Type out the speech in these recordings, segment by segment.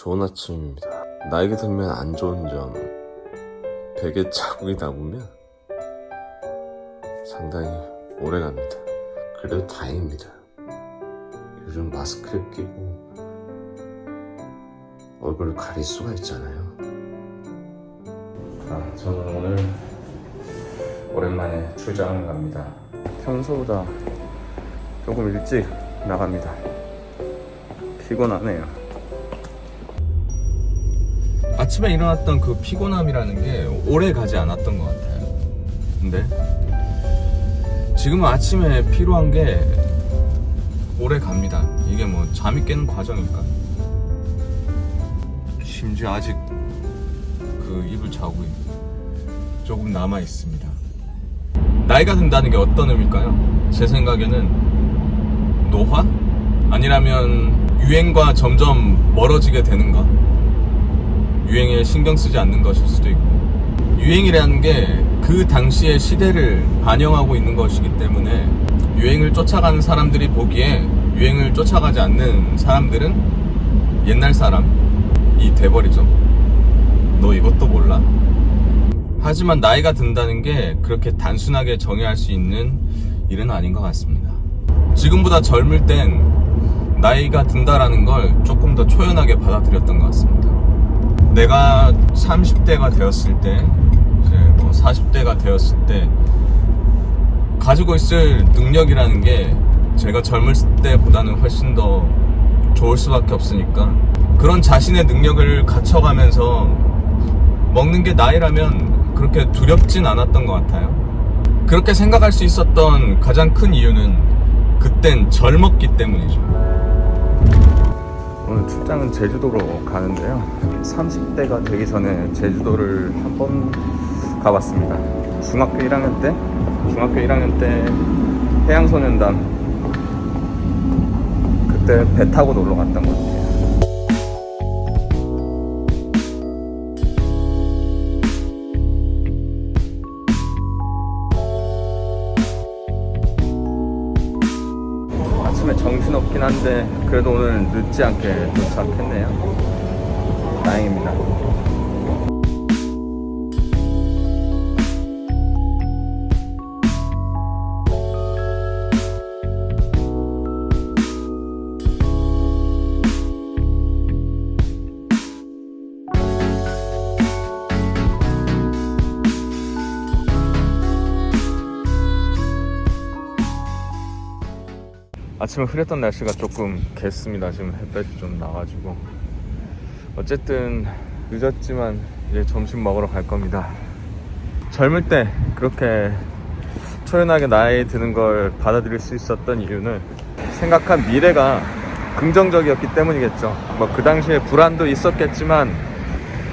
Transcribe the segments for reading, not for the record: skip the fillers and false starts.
좋은 아침입니다. 나이가 들면 안 좋은 점, 베개 자국이 남으면 상당히 오래 갑니다. 그래도 다행입니다. 요즘 마스크를 끼고 얼굴을 가릴 수가 있잖아요. 저는 오늘 오랜만에 출장을 갑니다. 평소보다 조금 일찍 나갑니다. 피곤하네요. 아침에 일어났던 그 피곤함이라는 게 오래 가지 않았던 것 같아요. 근데 지금은 아침에 피로한 게 오래 갑니다. 이게 뭐 잠이 깨는 과정일까? 심지어 아직 그 이불 자국이 조금 남아 있습니다. 나이가 든다는 게 어떤 의미일까요? 제 생각에는 노화? 아니라면 유행과 점점 멀어지게 되는가? 유행에 신경 쓰지 않는 것일 수도 있고, 유행이라는 게 그 당시의 시대를 반영하고 있는 것이기 때문에 유행을 쫓아가는 사람들이 보기에 유행을 쫓아가지 않는 사람들은 옛날 사람이 돼버리죠. 너 이것도 몰라? 하지만 나이가 든다는 게 그렇게 단순하게 정의할 수 있는 일은 아닌 것 같습니다. 지금보다 젊을 땐 나이가 든다라는 걸 조금 더 초연하게 받아들였던 것 같습니다. 내가 30대가 되었을 때, 이제 뭐 40대가 되었을 때 가지고 있을 능력이라는 게 제가 젊을 때보다는 훨씬 더 좋을 수밖에 없으니까, 그런 자신의 능력을 갖춰가면서 먹는 게 나이라면 그렇게 두렵진 않았던 것 같아요. 그렇게 생각할 수 있었던 가장 큰 이유는 그땐 젊었기 때문이죠. 오늘 출장은 제주도로 가는데요. 30대가 되기 전에 제주도를 한번 가봤습니다. 중학교 1학년 때 해양소년단 그때 배 타고 놀러 갔던 것 같아요. 아침에 정신없긴 한데 그래도 오늘 늦지 않게 도착했네요. 다행입니다. 아침에 흐렸던 날씨가 조금 갰습니다. 지금 햇볕이 좀 나가지고. 어쨌든 늦었지만 이제 점심 먹으러 갈 겁니다. 젊을 때 그렇게 초연하게 나이 드는 걸 받아들일 수 있었던 이유는 생각한 미래가 긍정적이었기 때문이겠죠. 뭐 그 당시에 불안도 있었겠지만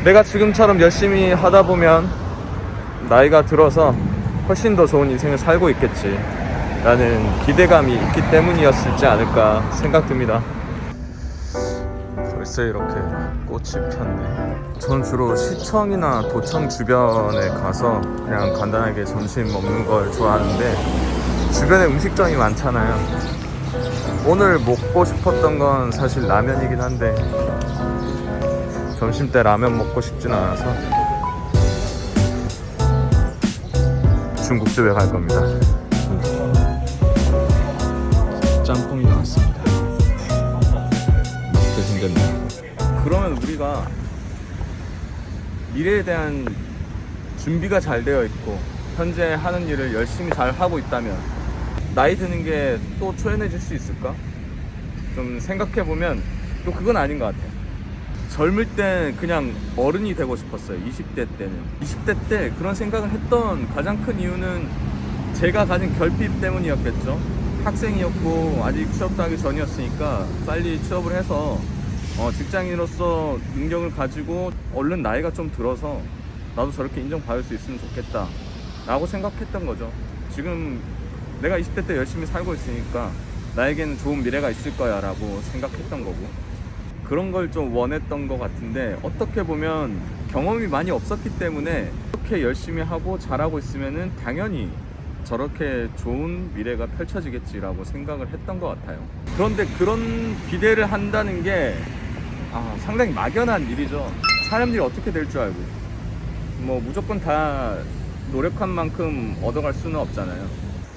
내가 지금처럼 열심히 하다 보면 나이가 들어서 훨씬 더 좋은 인생을 살고 있겠지 라는 기대감이 있기 때문이었을지 않을까 생각됩니다. 벌써 이렇게 꽃이 폈네. 저는 주로 시청이나 도청 주변에 가서 그냥 간단하게 점심 먹는 걸 좋아하는데 주변에 음식점이 많잖아요. 오늘 먹고 싶었던 건 사실 라면이긴 한데 점심 때 라면 먹고 싶진 않아서 중국집에 갈 겁니다. 짬뽕이 나왔습니다. 맛있게 생겼네요. 그러면 우리가 미래에 대한 준비가 잘 되어 있고 현재 하는 일을 열심히 잘 하고 있다면 나이 드는 게 또 초연해질 수 있을까? 좀 생각해보면 또 그건 아닌 것 같아요. 젊을 땐 그냥 어른이 되고 싶었어요. 20대 때는. 20대 때 그런 생각을 했던 가장 큰 이유는 제가 가진 결핍 때문이었겠죠. 학생이었고 아직 취업도 하기 전이었으니까 빨리 취업을 해서 직장인으로서 능력을 가지고 얼른 나이가 좀 들어서 나도 저렇게 인정받을 수 있으면 좋겠다 라고 생각했던 거죠. 지금 내가 20대 때 열심히 살고 있으니까 나에게는 좋은 미래가 있을 거야 라고 생각했던 거고, 그런 걸 좀 원했던 것 같은데 어떻게 보면 경험이 많이 없었기 때문에 이렇게 열심히 하고 잘하고 있으면은 당연히 저렇게 좋은 미래가 펼쳐지겠지라고 생각을 했던 것 같아요. 그런데 그런 기대를 한다는 게 상당히 막연한 일이죠. 사람들이 어떻게 될 줄 알고 뭐 무조건 다 노력한 만큼 얻어갈 수는 없잖아요.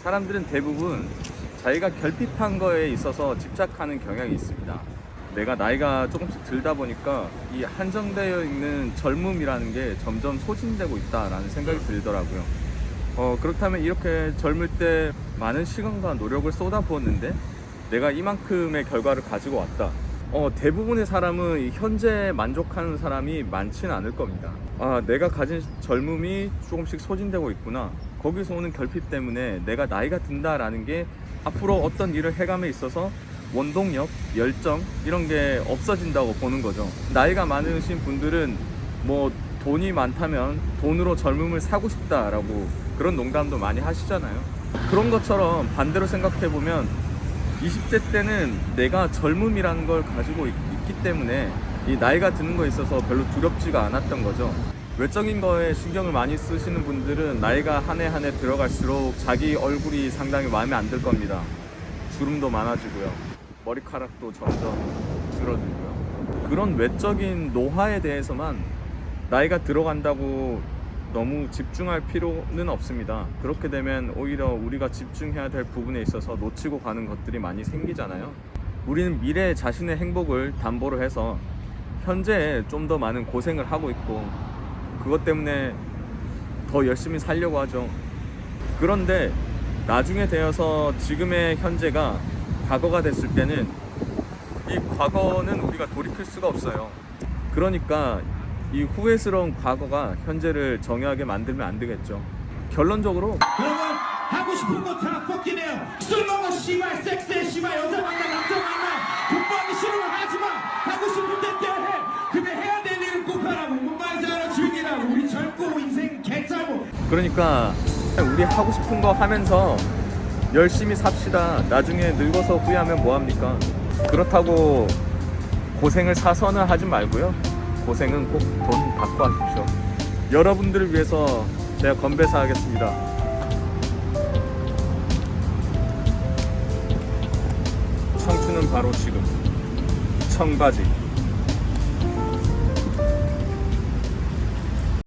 사람들은 대부분 자기가 결핍한 거에 있어서 집착하는 경향이 있습니다. 내가 나이가 조금씩 들다 보니까 이 한정되어 있는 젊음이라는 게 점점 소진되고 있다라는 생각이 들더라고요. 그렇다면 이렇게 젊을 때 많은 시간과 노력을 쏟아부었는데 내가 이만큼의 결과를 가지고 왔다. 대부분의 사람은 이 현재에 만족하는 사람이 많지는 않을 겁니다. 내가 가진 젊음이 조금씩 소진되고 있구나. 거기서 오는 결핍 때문에 내가 나이가 든다라는 게 앞으로 어떤 일을 해감에 있어서 원동력, 열정 이런 게 없어진다고 보는 거죠. 나이가 많으신 분들은 뭐 돈이 많다면 돈으로 젊음을 사고 싶다라고 그런 농담도 많이 하시잖아요. 그런 것처럼 반대로 생각해 보면 20대 때는 내가 젊음이라는 걸 가지고 있기 때문에 이 나이가 드는 거에 있어서 별로 두렵지가 않았던 거죠. 외적인 거에 신경을 많이 쓰시는 분들은 나이가 한 해 한 해 들어갈수록 자기 얼굴이 상당히 마음에 안 들 겁니다. 주름도 많아지고요. 머리카락도 점점 줄어들고요. 그런 외적인 노화에 대해서만 나이가 들어간다고 너무 집중할 필요는 없습니다. 그렇게 되면 오히려 우리가 집중해야 될 부분에 있어서 놓치고 가는 것들이 많이 생기잖아요. 우리는 미래 자신의 행복을 담보로 해서 현재에 좀 더 많은 고생을 하고 있고 그것 때문에 더 열심히 살려고 하죠. 그런데 나중에 되어서 지금의 현재가 과거가 됐을 때는 이 과거는 우리가 돌이킬 수가 없어요. 그러니까 이 후회스러운 과거가 현재를 정의하게 만들면 안 되겠죠. 결론적으로 여러분 하고 싶은 거 다 꺾긴 해요. 술 먹어 씨발, 섹스해 씨발, 여자 만나 남자 만나, 공부하기 싫으면 하지마. 하고 싶은 때 해. 근데 해야 될 일은 꼭 하라고. 몸만 살아 즐기라고. 우리 젊고 인생 개짜고. 그러니까 우리 하고 싶은 거 하면서 열심히 삽시다. 나중에 늙어서 후회하면 뭐합니까? 그렇다고 고생을 사서는 하지 말고요. 고생은 꼭 돈 받고 하십시오. 여러분들을 위해서 제가 건배사 하겠습니다. 청춘은 바로 지금. 청바지.